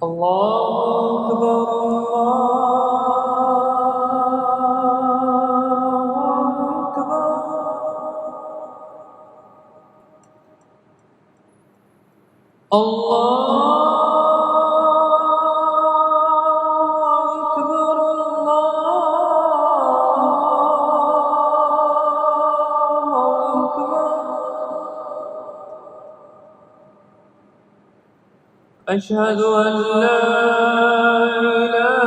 الله أكبر الله أكبر الله أكبر الله أكبر أشهد أن لا إله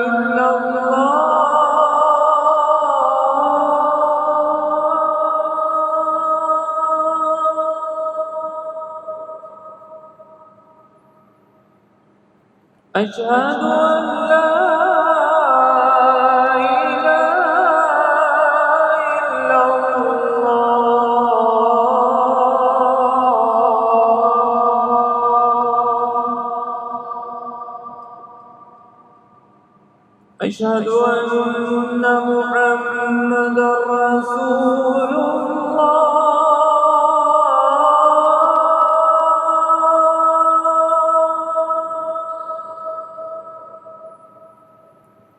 إلا الله أشهد أن لا إله إلا الله أشهد أن محمدا رسول الله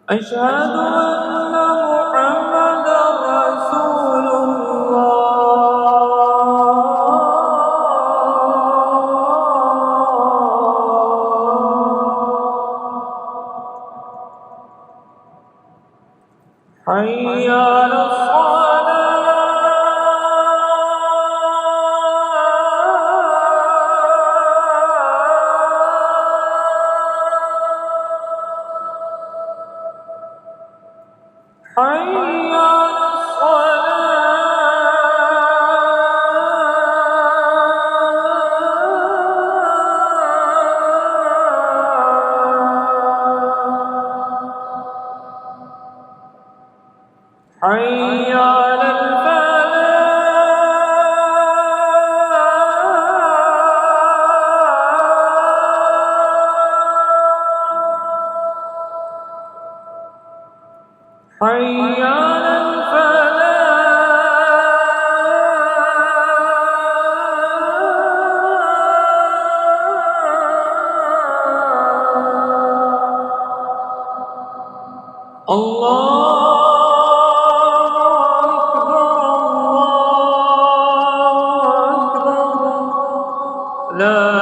أشهد أن محمدا رسول الله حي على حي على حي على حي على الله أكبر الله أكبر لا